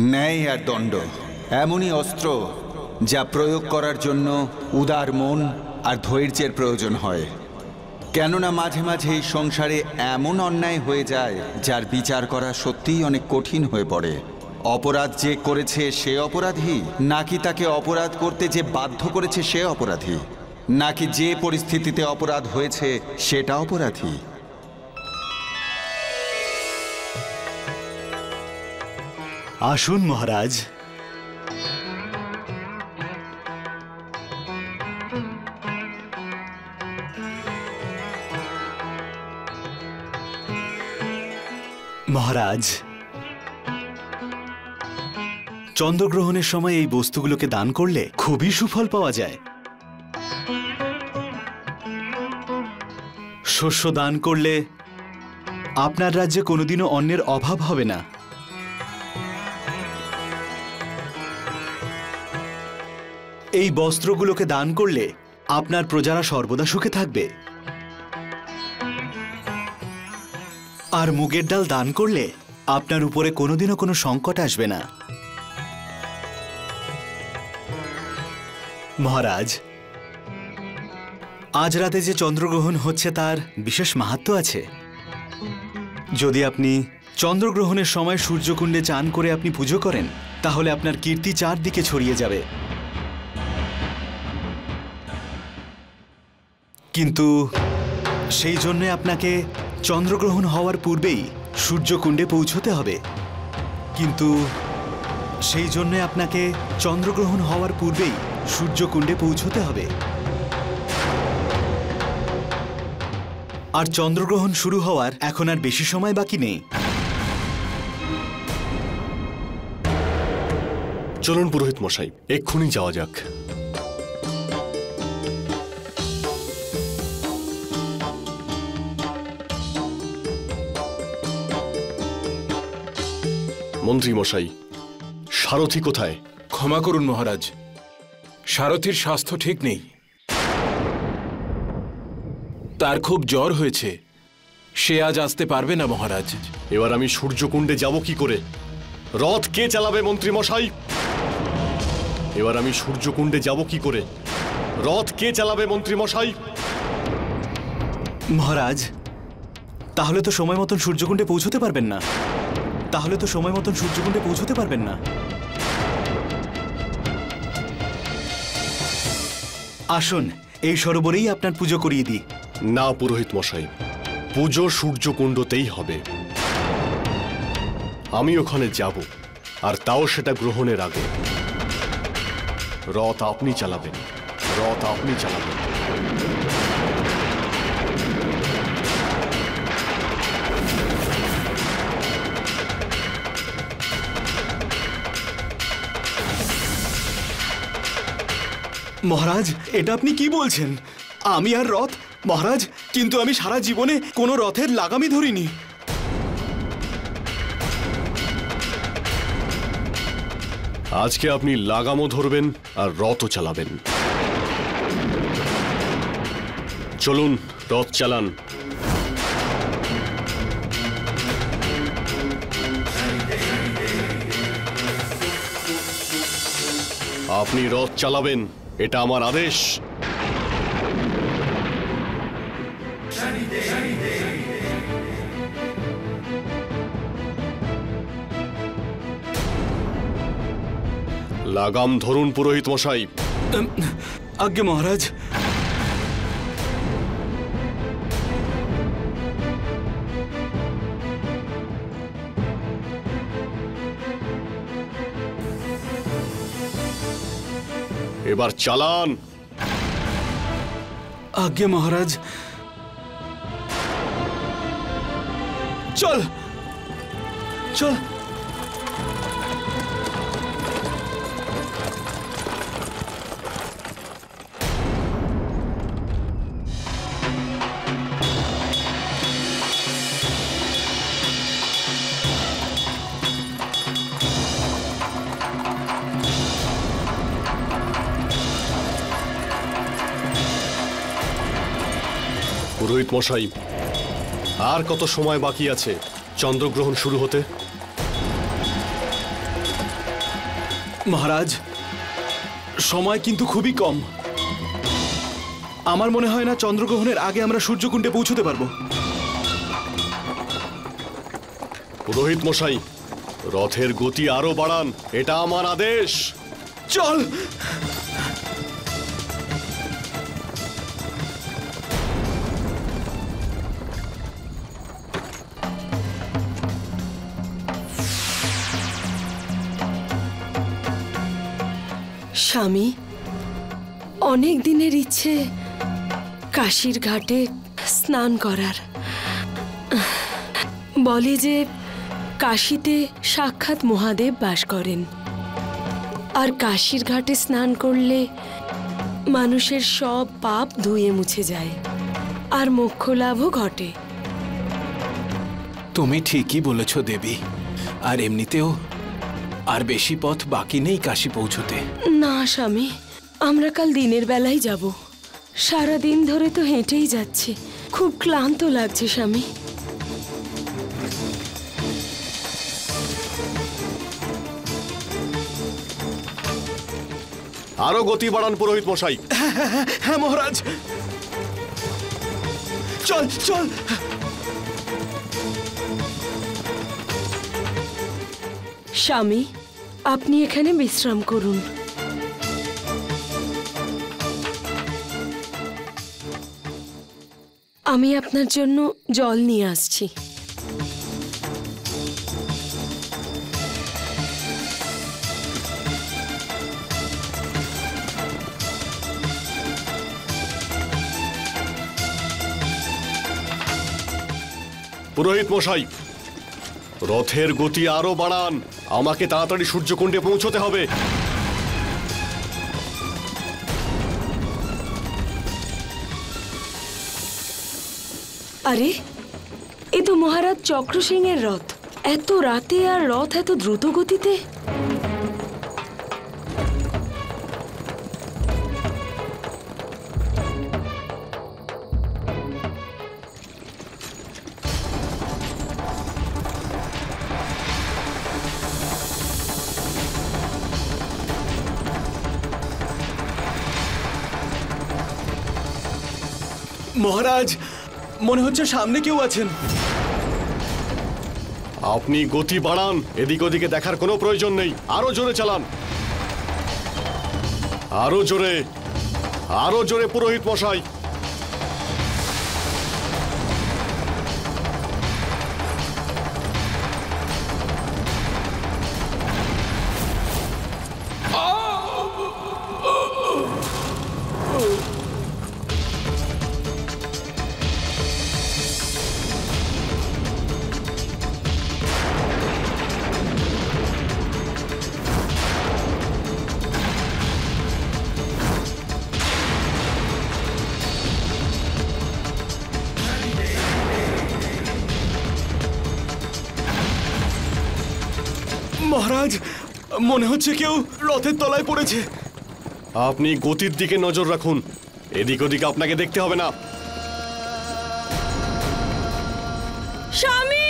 ন্যায় আর দণ্ড এমনই অস্ত্র যা প্রয়োগ করার জন্য উদার মন আর ধৈর্যের প্রয়োজন হয়। কেননা মাঝে মাঝে এই সংসারে এমন অন্যায় হয়ে যায় যার বিচার করা সত্যিই অনেক কঠিন হয়ে পড়ে। অপরাধ যে করেছে সে অপরাধী, নাকি তাকে অপরাধ করতে যে বাধ্য করেছে সে অপরাধী, নাকি যে পরিস্থিতিতে অপরাধ হয়েছে সেটা অপরাধী? আসুন মহারাজ। মহারাজ, চন্দ্রগ্রহণের সময় এই বস্তুগুলোকে দান করলে খুবই সুফল পাওয়া যায়। শস্য দান করলে আপনার রাজ্যে কোনোদিনও অন্নের অভাব হবে না। এই বস্ত্রগুলোকে দান করলে আপনার প্রজারা সর্বদা সুখে থাকবে। আর মুগের ডাল দান করলে আপনার উপরে কোনোদিনও কোনো সংকট আসবে না। মহারাজ, আজ রাতে যে চন্দ্রগ্রহণ হচ্ছে তার বিশেষ মাহাত্ম্য আছে। যদি আপনি চন্দ্রগ্রহণের সময় সূর্যকুণ্ডে চান করে আপনি পুজো করেন, তাহলে আপনার কীর্তি চারদিকে ছড়িয়ে যাবে। কিন্তু সেই জন্য আপনাকে চন্দ্রগ্রহণ হওয়ার পূর্বেই সূর্যকুণ্ডে পৌঁছতে হবে। কিন্তু সেই জন্য আপনাকে চন্দ্রগ্রহণ হওয়ার পূর্বেই সূর্যকুণ্ডে পৌঁছতে হবে। আর চন্দ্রগ্রহণ শুরু হওয়ার এখন আর বেশি সময় বাকি নেই। চলুন পুরোহিত মশাই, এক্ষুনি যাওয়া যাক। মন্ত্রী মশাই, সারথি কোথায়? ক্ষমা করুন মহারাজ, সারথির স্বাস্থ্য ঠিক নেই। তার খুব জ্বর হয়েছে, সে আজ আসতে পারবে না মহারাজ। এবার আমি সূর্যকুণ্ডে যাব কি করে? রথ কে চালাবে মন্ত্রী মশাই? এবার আমি সূর্যকুণ্ডে যাব কি করে? রথ কে চালাবে মন্ত্রী মশাই? মহারাজ, তাহলে তো সময় মতন সূর্যকুণ্ডে পৌঁছতে পারবেন না। আসুন, এই সরোবরেই আপনার পুজো করিয়ে দিই। না পুরোহিত মশাই, পুজো সূর্যকুণ্ডতেই হবে। আমি ওখানে যাব, আর তাও সেটা গ্রহণের আগে। রথ আপনি চালাবেন, রথ আপনি চালাবেন। মহারাজ, এটা আপনি কি বলছেন? আমি আর রথ? মহারাজ, কিন্তু আমি সারা জীবনে কোনো রথের লাগামই ধরিনি। আজকে আপনি লাগামও ধরবেন আর রথও চালাবেন। চলুন, রথ চালান। আপনি রথ চালাবেন, এটা আমার আদেশ। লাগাম ধরুন পুরোহিত মশাই। আজ্ঞে মহারাজ। এবার চালান। আজ্ঞে মহারাজ। চল চল। পুরোহিত মশাই, আর কত সময় বাকি আছে চন্দ্রগ্রহণ শুরু হতে? মহারাজ, সময় কিন্তু খুবই কম। আমার মনে হয় না চন্দ্রগ্রহণের আগে আমরা সূর্যকুণ্ডে পৌঁছতে পারবো। পুরোহিত মশাই, রথের গতি আরো বাড়ান, এটা আমার আদেশ। চল। স্বামী, অনেক দিনের ইচ্ছে কাশীর ঘাটে স্নান করার। বলে যে কাশীতে সাক্ষাৎ মহাদেব বাস করেন, আর কাশীর ঘাটে স্নান করলে মানুষের সব পাপ ধুয়ে মুছে যায় আর মোক্ষ লাভও ঘটে। তুমি ঠিকই বলেছ দেবী। আর এমনিতেও আর বেশি পথ বাকি নেই কাশী পৌঁছতে। না স্বামী, আমরা কাল দিনের বেলায় যাব। সারা দিন ধরে তো হেঁটেই যাচ্ছি, খুব ক্লান্ত লাগছে স্বামী। আরো গতি বাড়ান পুরোহিত মশাই। হ্যাঁ মহারাজ, চল চল। স্বামী, আপনি এখানে বিশ্রাম করুন। আমি আপনার জন্য জল নিয়ে আসছি। পুরোহিত মশাই, রথের গতি আরো বাড়ান, আমাকে তাড়াতাড়ি সূর্যকুণ্ডে পৌঁছতে হবে। আরে, এ তো মহারাজ চক্র সিংহের রথ। এত রাতে আর রথ এত দ্রুত গতিতে? মহারাজ, মনে হচ্ছে সামনে কেউ আছেন। আপনি গতি বাড়ান, এদিক ওদিকে দেখার কোনো প্রয়োজন নেই। আরো জোরে চালান, আরো জোরে, আরো জোরে পুরোহিত মশাই। মহারাজ, মনে হচ্ছে কেউ রথের তলায় পড়েছে। আপনি গতির দিকে নজর রাখুন, এদিক ওদিকে আপনাকে দেখতে হবে না। স্বামী,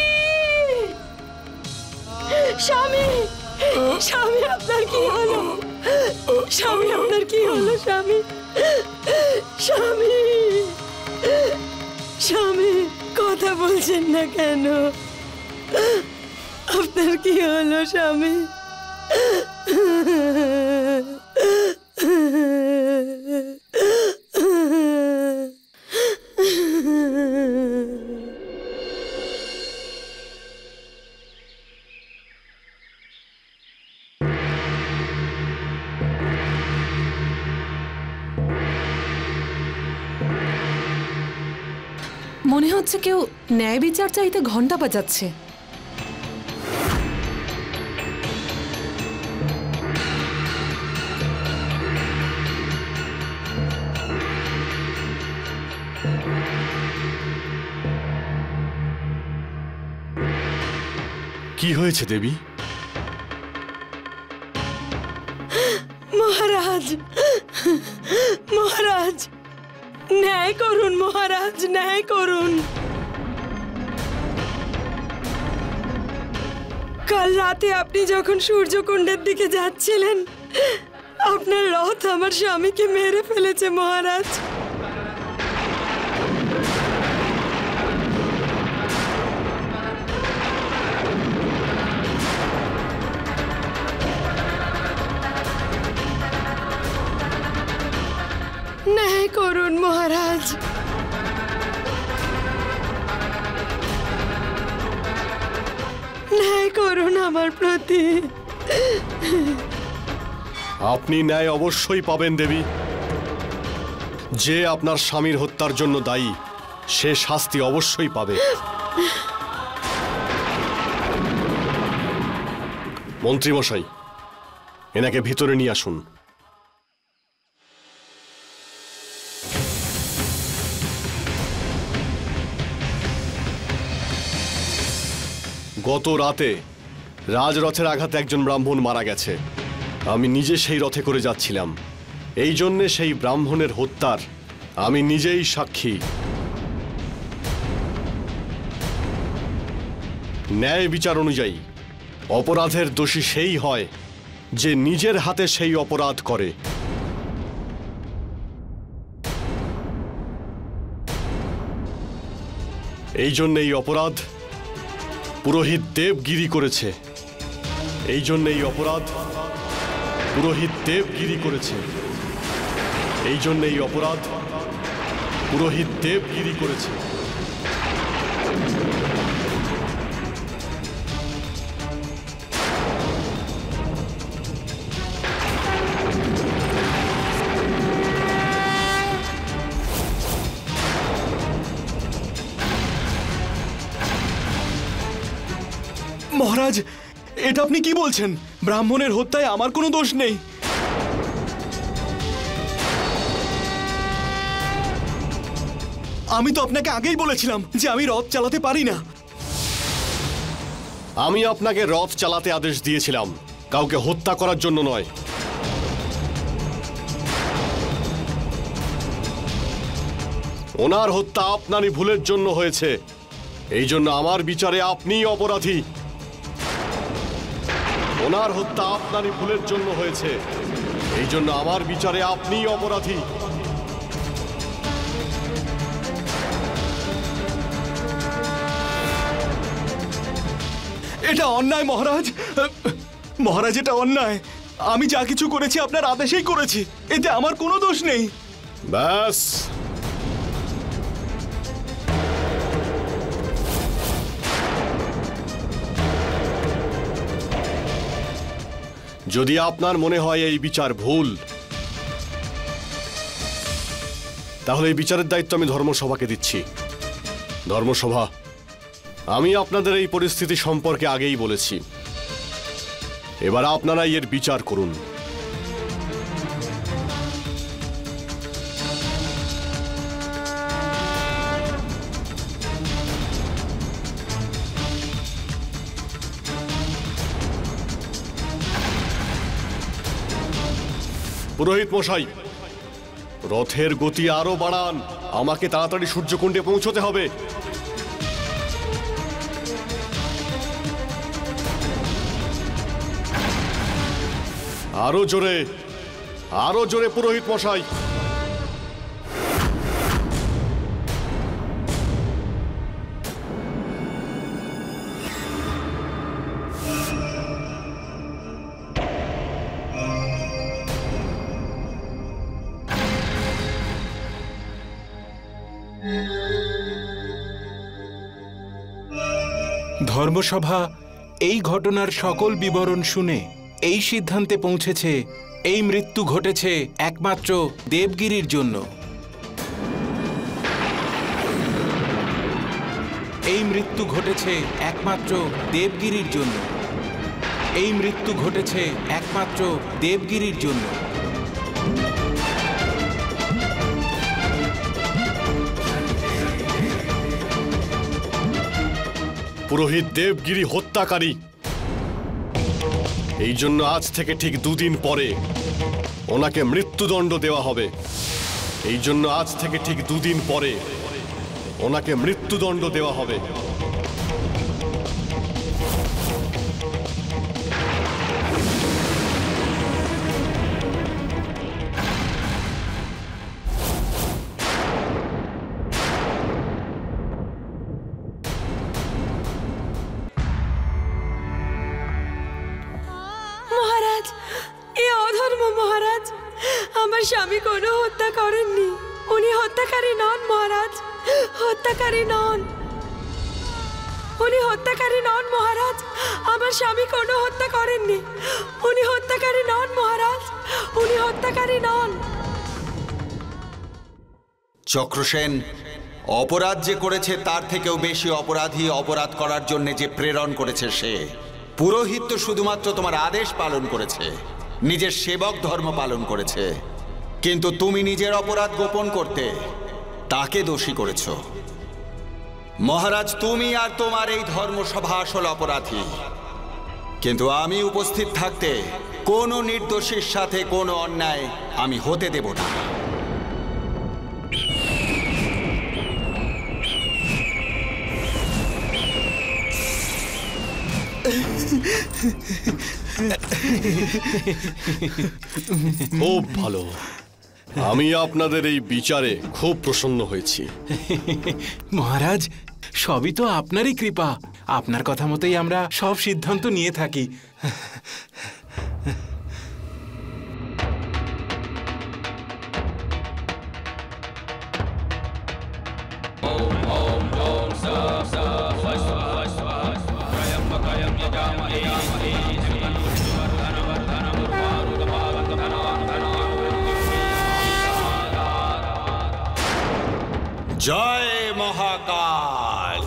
স্বামী, স্বামী, আপনার কি হলো? স্বামী, আপনার কি হলো? স্বামী, স্বামী, স্বামী, কথা বলছেন না কেন? আপনার কি হলো স্বামী? মনে হচ্ছে কেউ ন্যায় বিচার চাইতে ঘন্টা বাজাচ্ছে। কি হয়েছে দেবী? মহারাজ, মহারাজ, ন্যায় করুন মহারাজ, ন্যায় করুন। কাল রাতে আপনি যখন সূর্যকুণ্ডের দিকে যাচ্ছিলেন, আপনার রথ আমার স্বামীকে মেরে ফেলেছে মহারাজ। ন্যায় করুন মহারাজ। ন্যায় করুন আমার প্রতি। আপনি ন্যায় অবশ্যই পাবেন দেবী। যে আপনার স্বামীর হত্যার জন্য দায়ী সে শাস্তি অবশ্যই পাবে। মন্ত্রীমশাই, এনাকে ভিতরে নিয়ে আসুন। গত রাতে রাজরথের আঘাতে একজন ব্রাহ্মণ মারা গেছে। আমি নিজে সেই রথে করে যাচ্ছিলাম। এই জন্যে সেই ব্রাহ্মণের হত্যার আমি নিজেই সাক্ষী। ন্যায় বিচার অনুযায়ী অপরাধের দোষী সেই হয় যে নিজের হাতে সেই অপরাধ করে। এই জন্য এই অপরাধ পুরোহিত দেবগিরি করেছে। এই জন্য এই অপরাধ পুরোহিত দেবগিরি করেছে। এই জন্য এই অপরাধ পুরোহিত দেবগিরি করেছে। মহারাজ, এটা আপনি কি বলছেন? ব্রাহ্মণের হত্যায় আমার কোনো দোষ নেই। আমি তো আপনাকে আগেই বলেছিলাম যে আমি রথ চালাতে পারি না। আমি আপনাকে রথ চালাতে আদেশ দিয়েছিলাম, কাউকে হত্যা করার জন্য নয়। ওনার হত্যা আপনারই ভুলের জন্য হয়েছে। এই জন্য আমার বিচারে আপনিই অপরাধী। ওনার হত্যা আপনারই ভুলের জন্য হয়েছে। এই জন্য আমার বিচারে আপনিই অপরাধী। এটা অন্যায় মহারাজ। মহারাজ, এটা অন্যায়। আমি যা কিছু করেছি আপনার আদেশেই করেছি, এতে আমার কোনো দোষ নেই। ব্যাস, যদি আপনার মনে হয় এই বিচার ভুল, তাহলে এই বিচারের দায়িত্ব আমি ধর্মসভাকে দিচ্ছি। ধর্মসভা, আমি আপনাদের এই পরিস্থিতি সম্পর্কে আগেই বলেছি। এবার আপনারাই এর বিচার করুন। পুরোহিত মশাই, রথের গতি আরো বাড়ান। আমাকে তাড়াতাড়ি সূর্যকুণ্ডে পৌঁছতে হবে। আরো জোরে, আরো জোরে পুরোহিত মশাই। ধর্মসভা এই ঘটনার সকল বিবরণ শুনে এই সিদ্ধান্তে পৌঁছেছে এই মৃত্যু ঘটেছে একমাত্র দেবগিরির জন্য। এই মৃত্যু ঘটেছে একমাত্র দেবগিরির জন্য। এই মৃত্যু ঘটেছে একমাত্র দেবগিরির জন্য। পুরোহিত দেবগিরি হত্যাকারী। এই জন্য আজ থেকে ঠিক 2 দিন পরে ওনাকে মৃত্যুদণ্ড দেওয়া হবে। এই জন্য আজ থেকে ঠিক 2 দিন পরে ওনাকে মৃত্যুদণ্ড দেওয়া হবে। আমার স্বামী কোনো হত্যা করেননি। উনি হত্যাকারী নন মহারাজ, হত্যাকারী নন। উনি হত্যাকারী নন মহারাজ, আমার স্বামী কোনো হত্যা করেননি। উনি হত্যাকারী নন মহারাজ, উনি হত্যাকারী নন। চক্রসেন, অপরাধ যে করেছে তার থেকেও বেশি অপরাধী অপরাধ করার জন্য যে প্রেরণ করেছে সে। পুরোহিত তো শুধুমাত্র তোমার আদেশ পালন করেছে, নিজের সেবক ধর্ম পালন করেছে, কিন্তু তুমি নিজের অপরাধ গোপন করতে তাকে দোষী করেছ। মহারাজ, তুমি আর তোমার এই ধর্মসভা আসল অপরাধী, কিন্তু আমি উপস্থিত থাকতে কোনো নির্দোষীর সাথে কোনো অন্যায় আমি হতে দেব না। খুব ভালো, আমি আপনাদের এই বিচারে খুব প্রসন্ন হয়েছি। মহারাজ, সবই তো আপনারই কৃপা। আপনার কথা মতোই আমরা সব সিদ্ধান্ত নিয়ে থাকি। জয় মহাকাল।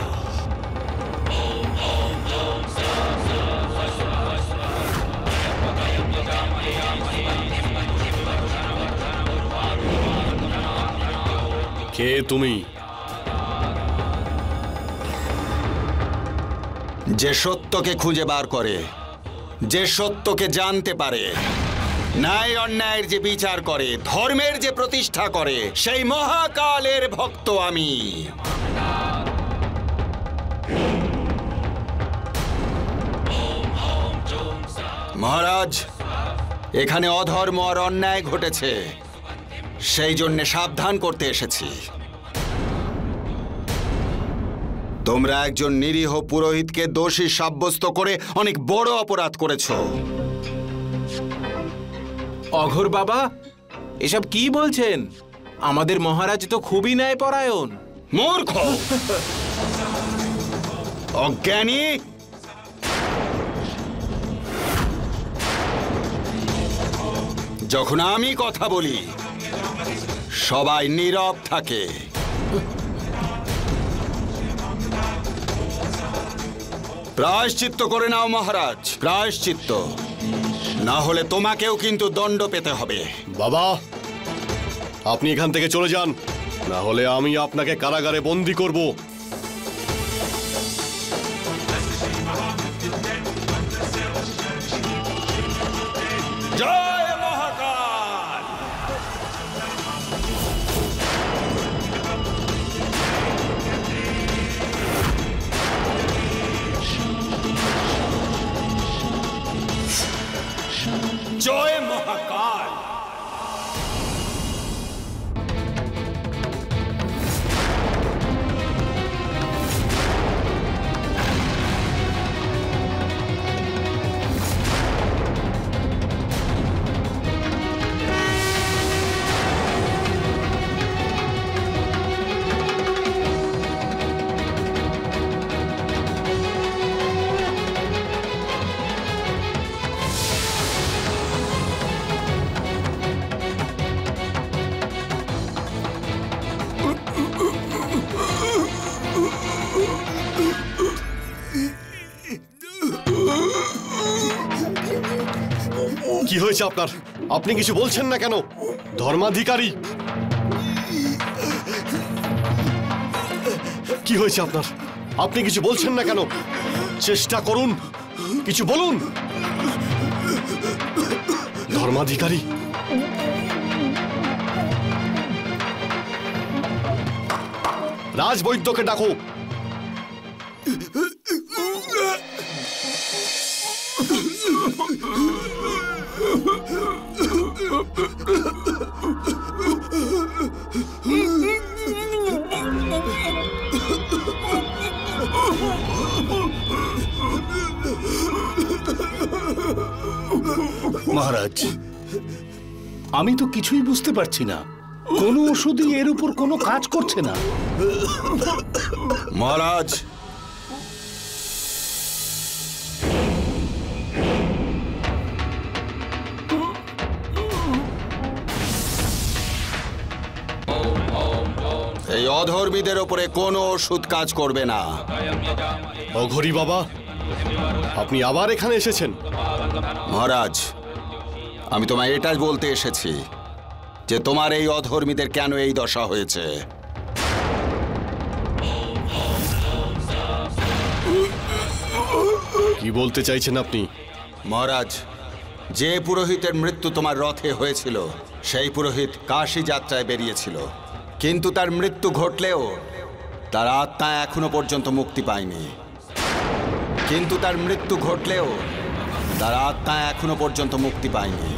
কে তুমি? যে সত্যকে খুঁজে বার করে, যে সত্যকে জানতে পারে, ন্যায় অন্যায়ের যে বিচার করে, ধর্মের যে প্রতিষ্ঠা করে, সেই মহাকালের ভক্ত আমি। মহারাজ, এখানে অধর্ম আর অন্যায় ঘটেছে, সেই জন্য সাবধান করতে এসেছি। তোমরা একজন নিরীহ পুরোহিতকে দোষী সাব্যস্ত করে অনেক বড় অপরাধ করেছো। অঘোর বাবা, এসব কি বলছেন? আমাদের মহারাজ তো খুবই ন্যায়পরায়ণ। মূর্খ, অজ্ঞানী, যখন আমি কথা বলি সবাই নীরব থাকে। প্রায়শ্চিত্ত করে নাও মহারাজ, প্রায়শ্চিত্ত, না হলে তোমাকেও কিন্তু দণ্ড পেতে হবে। বাবা, আপনি এখান থেকে চলে যান, না হলে আমি আপনাকে কারাগারে বন্দী করব। জয় মহাকাল। জয় মহাকাল। কি হয়েছে আপনার? আপনি কিছু বলছেন না কেন? ধর্মাধিকারী, কি হয়েছে আপনার? আপনি কিছু বলছেন না কেন? চেষ্টা করুন, কিছু বলুন। ধর্মাধিকারী, রাজবৈদ্যকে ডাকো। মহারাজ, আমি তো কিছুই বুঝতে পারছি না, কোনো ওষুধই এর উপর কোনো কাজ করছে না। মহারাজ, এই অধর্মীদের ওপরে কোনো ওষুধ কাজ করবে না। অঘরী বাবা, আপনি আবার এখানে এসেছেন? মহারাজ, আমি তোমায় এটা বলতে এসেছি যে তোমার এই অধর্মীদের কেন এই দশা হয়েছে। কি বলতে চাইছেন আপনি? মহারাজ, যে পুরোহিতের মৃত্যু তোমার রথে হয়েছিল সেই পুরোহিত কাশী যাত্রায় বেরিয়েছিল, কিন্তু তার মৃত্যু ঘটলেও তার আত্মা এখনো পর্যন্ত মুক্তি পায়নি।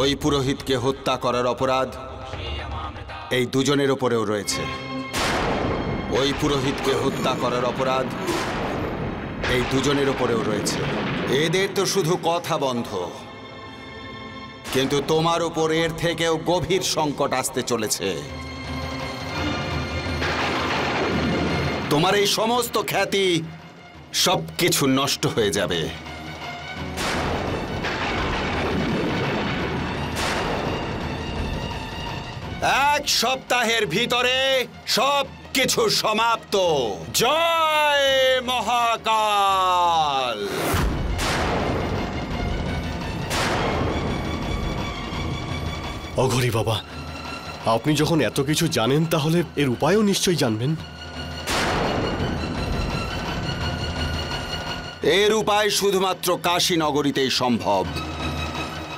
ওই পুরোহিতকে হত্যা করার অপরাধ এই দুজনের ওপরেও রয়েছে। এদের তো শুধু কথা বন্ধ, কিন্তু তোমার উপর এর থেকেও গভীর সংকট আসতে চলেছে। তোমার এই সমস্ত খ্যাতি সবকিছু নষ্ট হয়ে যাবে। এক সপ্তাহের ভিতরে সবকিছু সমাপ্ত। জয় মহাকাল। অঘরী বাবা, আপনি যখন এত কিছু জানেন তাহলে এর উপায়ও নিশ্চয়ই জানবেন। এর উপায় শুধুমাত্র কাশী নগরীতেই সম্ভব,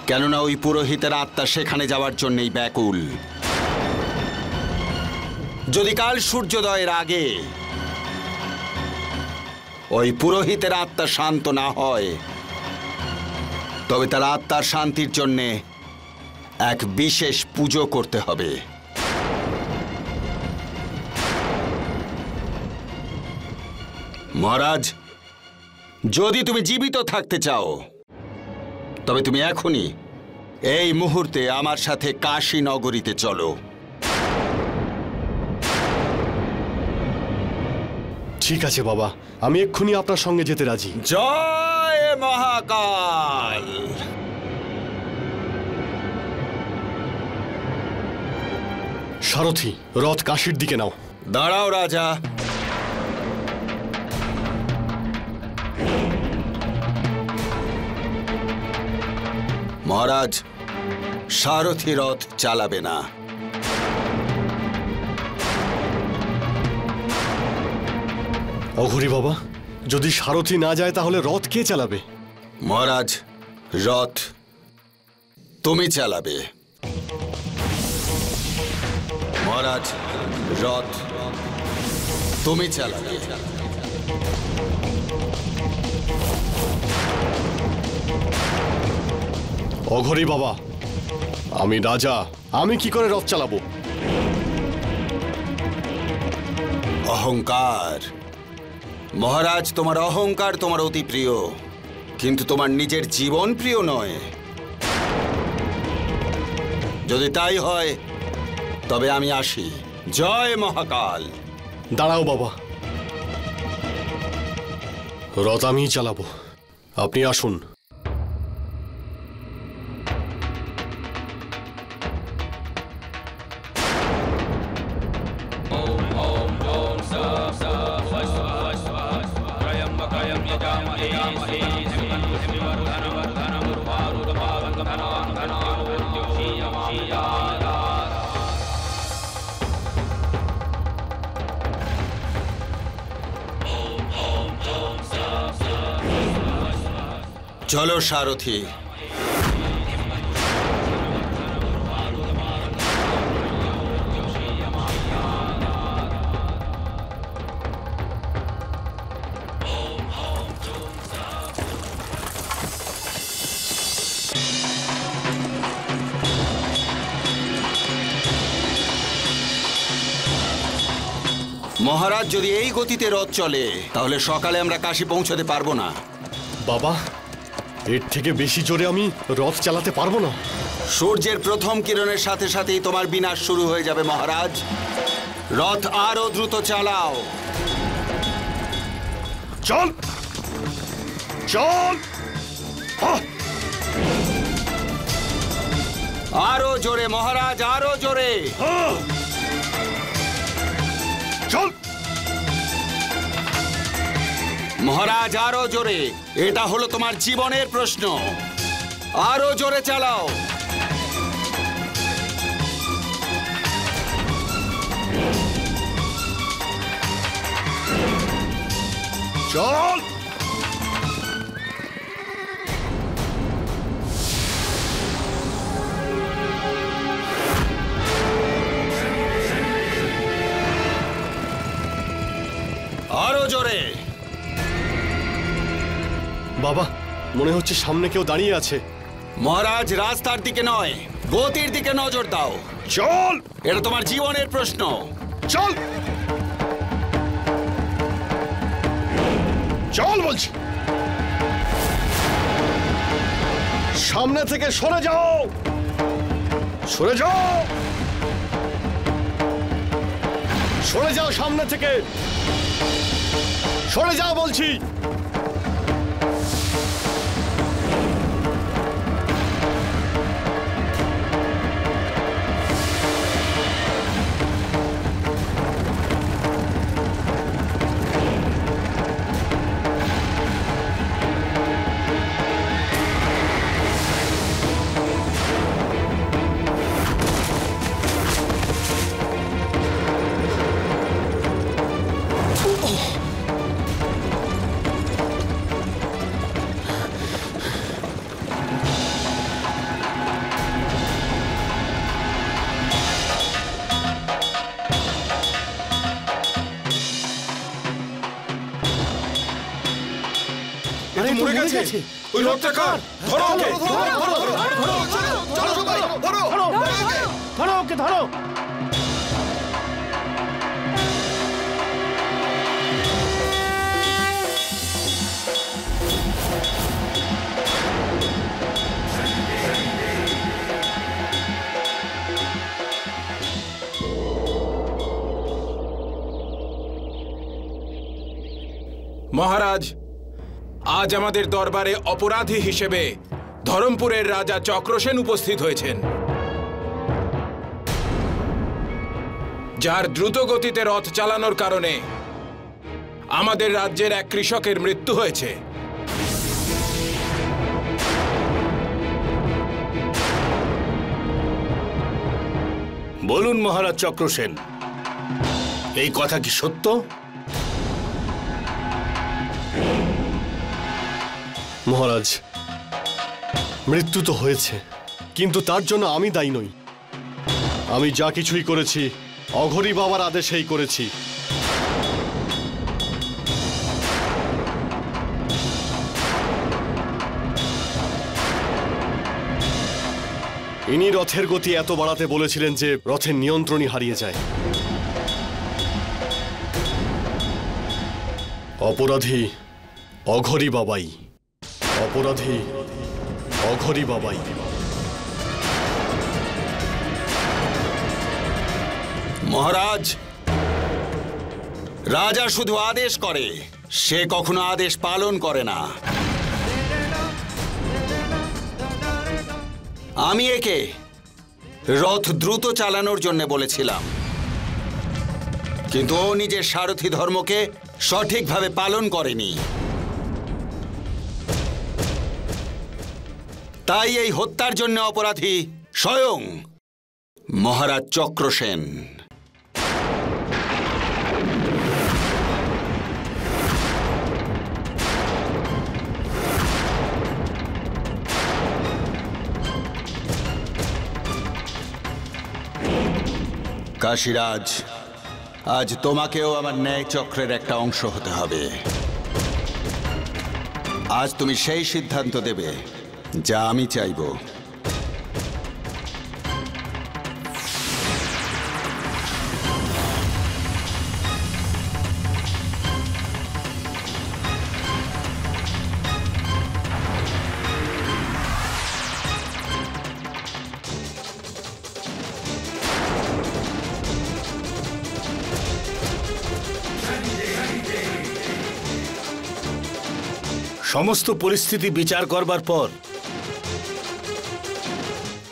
কেননা ওই পুরোহিতের আত্মা সেখানে যাওয়ার জন্যই ব্যাকুল। যদি কাল সূর্যোদয়ের আগে ওই পুরোহিতের আত্মা শান্ত না হয়, তবে তার আত্মার শান্তির জন্যে এক বিশেষ পুজো করতে হবে। মহারাজ, যদি তুমি জীবিত থাকতে চাও তবে তুমি এখনই এই মুহূর্তে আমার সাথে কাশী নগরীতে চলো। ঠিক আছে বাবা, আমি এক্ষুনি আপনার সঙ্গে যেতে রাজি। জয় মহাকাল। সারথি, রথ কাশীর দিকে নাও। দাঁড়াও রাজা। মহারাজ, সারথি রথ চালাবে না। অঘরী বাবা, যদি সারথি না যায় তাহলে রথ কে চালাবে? মহারাজ, রথ তুমি চালাবে। মহারাজ, রথ তুমি চালাবে। অঘরী বাবা, আমি রাজা, আমি কি করে রথ চালাবো? অহংকার। মহারাজ, তোমার অহংকার তোমার অতি প্রিয়, কিন্তু তোমার নিজের জীবন প্রিয় নয়। যদি তাই হয় তবে আমি আসি। জয় মহাকাল। দাঁড়াও বাবা, রথ আমিই চালাবো, আপনি আসুন। চলো সারথি। মহারাজ, যদি এই গতিতে রথ চলে তাহলে সকালে আমরা কাশী পৌঁছতে পারবো না। বাবা, এর থেকে বেশি জোরে আমি রথ চালাতে পারবো না। সূর্যের প্রথম কিরণের সাথে সাথেই তোমার বিনাশ শুরু হয়ে যাবে মহারাজ। রথ আরো দ্রুত চালাও। চল চল। আরো জোরে মহারাজ, আরো জোরে। চল মহারাজ, আরো জোরে। এটা হলো তোমার জীবনের প্রশ্ন। আরো জোরে চালাও। চল। আরো জোরে। বাবা, মনে হচ্ছে সামনে কেউ দাঁড়িয়ে আছে। মহারাজ, রাস্তার দিকে নয়, গতির দিকে নজর দাও। চল। এটা তোমার জীবনের প্রশ্ন। চল চল বলছি। সামনে থেকে সরে যাও, সরে যাও, সরে যাও সামনে থেকে, সরে যাও বলছি। মরে গেছে। ওই লোকটা কার? ধরো ওকে। ধরো ওকে, ধরো। মহারাজ, আজ আমাদের দরবারে অপরাধী হিসেবে ধরমপুরের রাজা চক্রসেন উপস্থিত হয়েছেন, যার দ্রুত গতিতে রথ চালানোর কারণে আমাদের রাজ্যের এক কৃষকের মৃত্যু হয়েছে। বলুন মহারাজ চক্রসেন, এই কথা কি সত্য? মহারাজ, মৃত্যু তো হয়েছে, কিন্তু তার জন্য আমি দায়ী নই। আমি যা কিছুই করেছি অঘরী বাবার আদেশেই করেছি। ইনি রথের গতি এত বাড়াতে বলেছিলেন যে রথের নিয়ন্ত্রণই হারিয়ে যায়। অপরাধী অঘরী বাবাই, অপরাধী অঘরী বাবাই। মহারাজ, রাজা শুধু আদেশ করে, সে কখনো আদেশ পালন করে না। আমি একে রথ দ্রুত চালানোর জন্য বলেছিলাম, কিন্তু ও নিজের সারথি ধর্মকে সঠিকভাবে পালন করেনি। তাই এই হত্যার জন্য অপরাধী স্বয়ং মহারাজ চক্রসেন। কাশীরাজ, আজ তোমাকেও আমার ন্যায় চক্রের একটা অংশ হতে হবে। আজ তুমি সেই সিদ্ধান্ত দেবে যা আমি চাইব। সমস্ত পরিস্থিতি বিচার করবার পর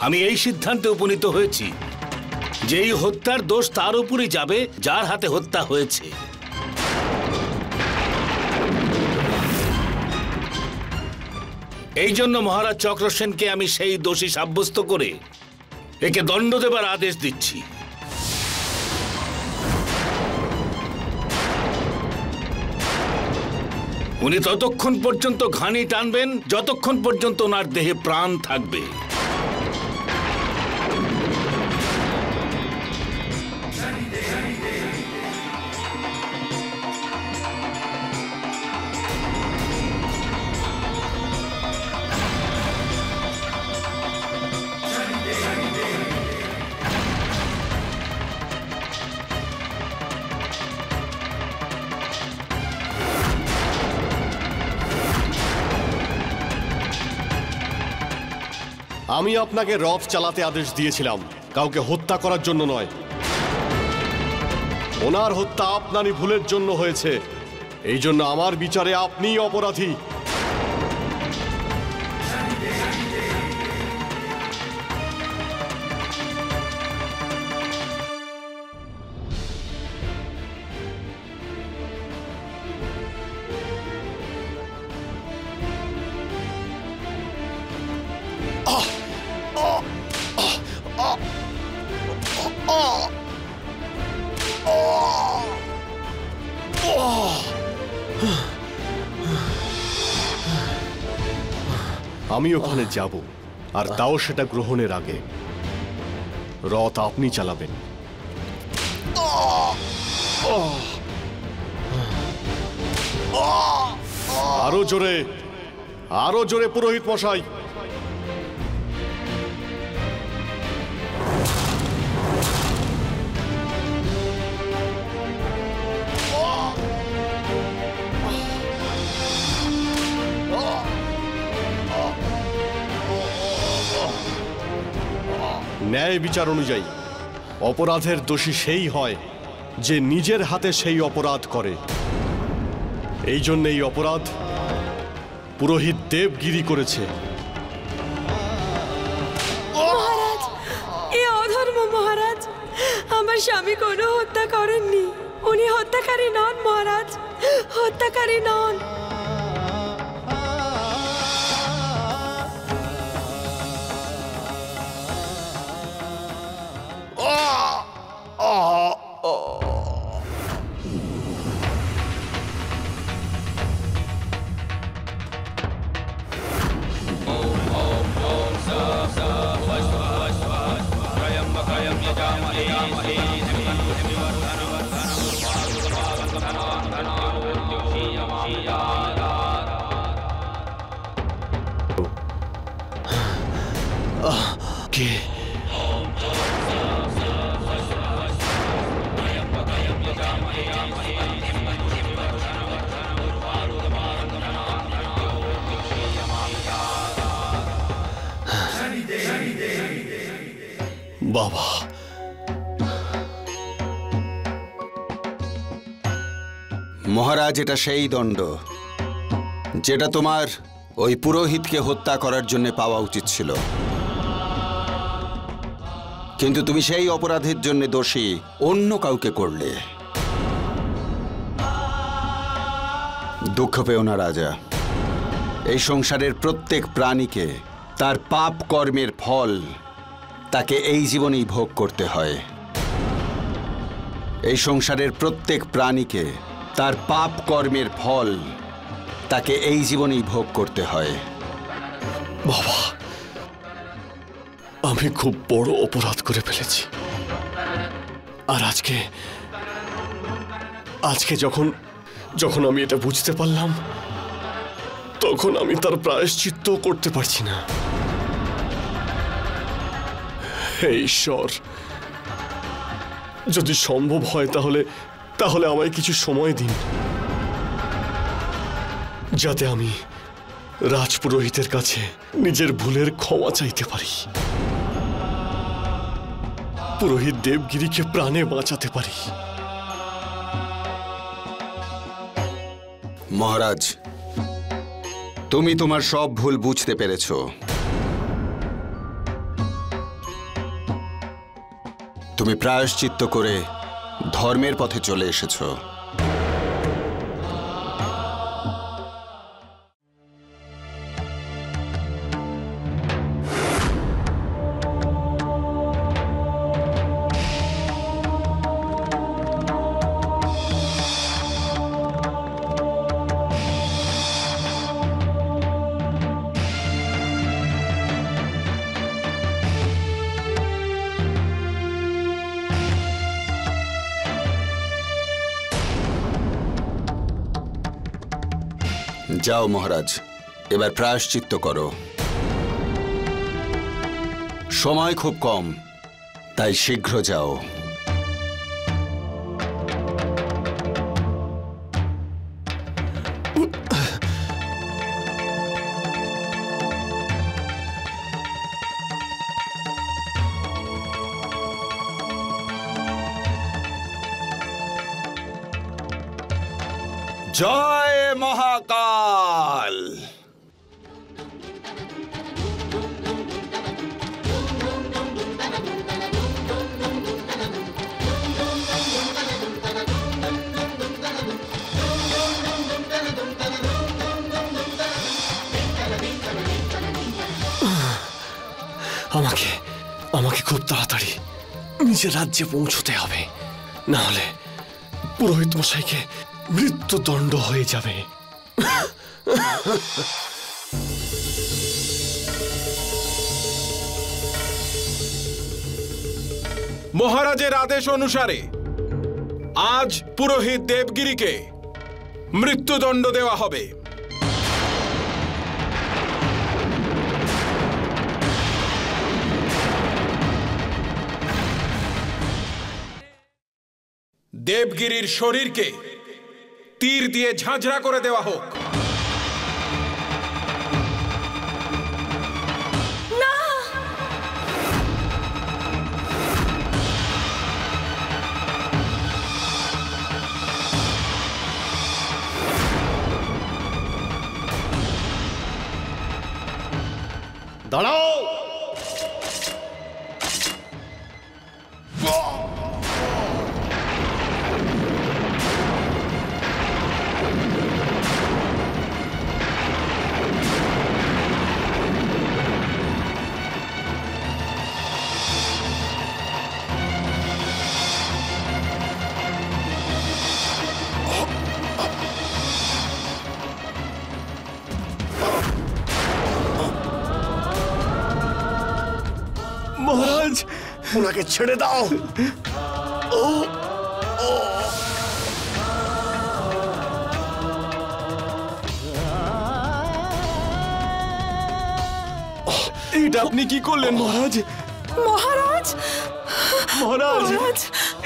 আমি এই সিদ্ধান্তে উপনীত হয়েছি যে এই হত্যার দোষ তার উপরই যাবে যার হাতে হত্যা হয়েছে। এই জন্য মহারাজ চক্রসেনকে আমি সেই দোষী সাব্যস্ত করে একে দণ্ড দেবার আদেশ দিচ্ছি। উনি ততক্ষণ পর্যন্ত ঘানি টানবেন যতক্ষণ পর্যন্ত ওনার দেহে প্রাণ থাকবে। আমি আপনাকে রথ চালাতে আদেশ দিয়েছিলাম, কাউকে হত্যা করার জন্য নয়। ওনার হত্যা আপনারই ভুলের জন্য হয়েছে, এই জন্য আমার বিচারে আপনিই অপরাধী। আমি ওখানে যাব, আর তাও সেটা গ্রহণের আগে। রথ আপনি চালাবেন। আরো জোরে, আরো জোরে পুরোহিত মশাই। ন্যায় বিচার অনুযায়ী অপরাধের দোষী সেই হয় যে নিজের হাতে সেই অপরাধ করে। এই জন্য এই অপরাধ পুরোহিত দেবগিরি করেছে। মহারাজ, এ অধর্ম মহারাজ। আমার স্বামী কোনো হত্যা করেননি, উনি হত্যাকারী নন মহারাজ, হত্যাকারী নন। বাবা, মহারাজ, এটা সেই দণ্ড যেটা তোমার ওই পুরোহিতকে হত্যা করার জন্য পাওয়া উচিত ছিল, কিন্তু তুমি সেই অপরাধের জন্য দোষী অন্য কাউকে করলে। দুঃখ পেও না রাজা, এই সংসারের প্রত্যেক প্রাণীকে তার পাপ কর্মের ফল তাকে এই জীবনেই ভোগ করতে হয়। এই সংসারের প্রত্যেক প্রাণীকে তার পাপ কর্মের ফল তাকে এই জীবনেই ভোগ করতে হয়। বাবা, আমি খুব বড় অপরাধ করে ফেলেছি, আর আজকে যখন আমি এটা বুঝতে পারলাম, তখন আমি তার প্রায়শ্চিত্ত করতে পারছি না। হে ঈশ্বর, যদি সম্ভব হয় তাহলে আমায় কিছু সময় দিন, যাতে আমি রাজপুরোহিতের কাছে নিজের ভুলের ক্ষমা চাইতে পারি, পুরোহিত দেবগিরিকে প্রাণে বাঁচাতে পারি। মহারাজ, তুমি তোমার সব ভুল বুঝতে পেরেছো। তুমি প্রায়শ্চিত্ত করে ধর্মের পথে চলে এসেছো। যাও মহারাজ, এবার প্রায়শ্চিত্ত করো। সময় খুব কম, তাই শীঘ্র যাও। জয় মহাকাল। আমাকে খুব তাড়াতাড়ি নিজের রাজ্যে পৌঁছতে হবে, না হলে পুরোহিত মশাইকে মৃত্যুদণ্ড হয়ে যাবে। মহারাজের আদেশ অনুসারে আজ পুরোহিত দেবগিরিকে মৃত্যুদণ্ড দেওয়া হবে। দেবগিরির শরীরকে তীর দিয়ে ঝাঁঝরা করে দেওয়া হোক। না, দাঁড়াও। মহারাজ, ওনাকে ছেড়ে দাও। এটা আপনি কি করলেন মহারাজ? মহারাজ, মহারাজ,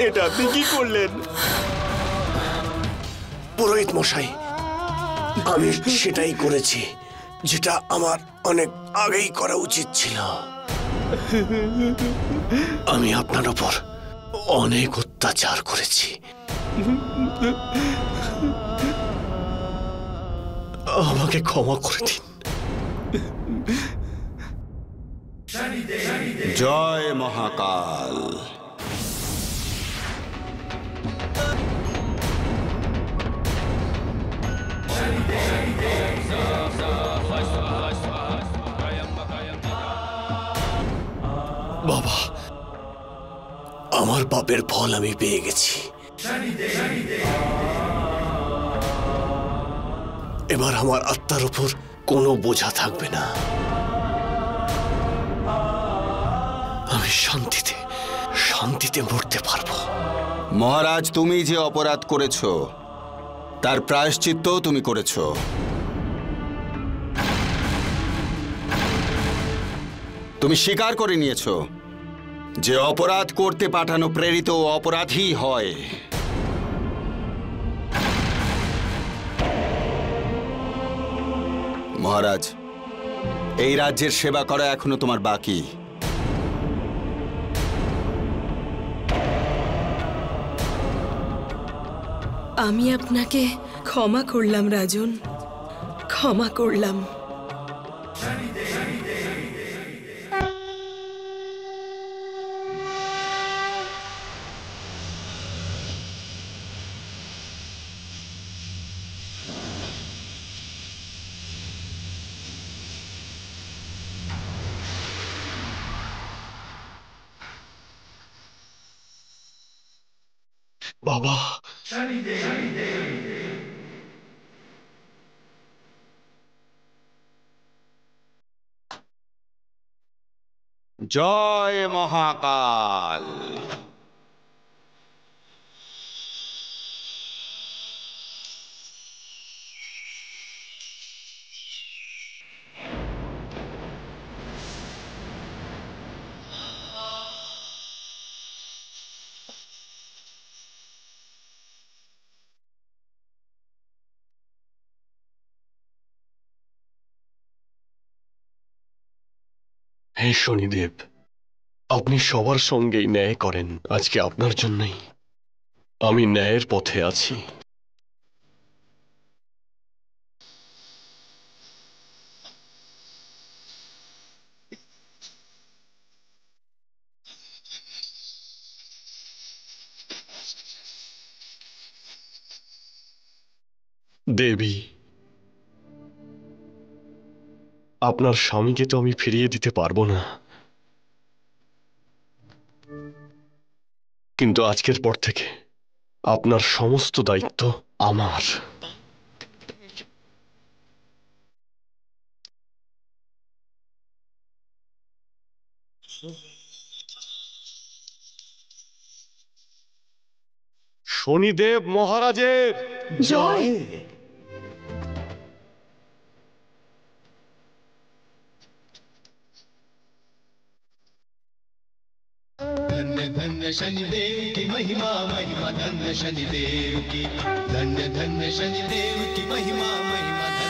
এটা আপনি কি করলেন? পুরোহিত মশাই, আমি সেটাই করেছি যেটা আমার অনেক আগেই করা উচিত ছিল। আমি আপনার উপর অনেক অত্যাচার করেছি। আমাকে ক্ষমা করে দিন। জয় মহাকাল। বাবা, আমার পাপের ফল আমি পেয়ে গেছি। এবার আমার আত্মার উপর কোনো বোঝা থাকবে না। আমি শান্তিতে মরতে পারবো। মহারাজ, তুমি যে অপরাধ করেছো তার প্রায়শ্চিত্তও তুমি করেছো। তুমি স্বীকার করে নিয়েছো যে অপরাধ করতে পাঠানো প্রেরিত অপরাধী হয়। মহারাজ, এই রাজ্যের সেবা করা এখনো তোমার বাকি। আমি আপনাকে ক্ষমা করলাম রাজন, ক্ষমা করলাম। বাবা, জয় মহাকাল। হে শনিদেব, আপনি সবার সঙ্গেই ন্যায় করেন। আজকে আপনার জন্যই আমি ন্যায়ের পথে আছি। দেবী, আপনার স্বামীকে তো আমি ফিরিয়ে দিতে পারবো না, কিন্তু আজকের পর থেকে আপনার সমস্ত দায়িত্ব আমার। শনিদেব মহারাজের জয়। धन्य धन्य शनिदेव की महिमा महिमा, धन्य शनिदेव की, धन्य धन्य शनिदेव की महिमा महिमा।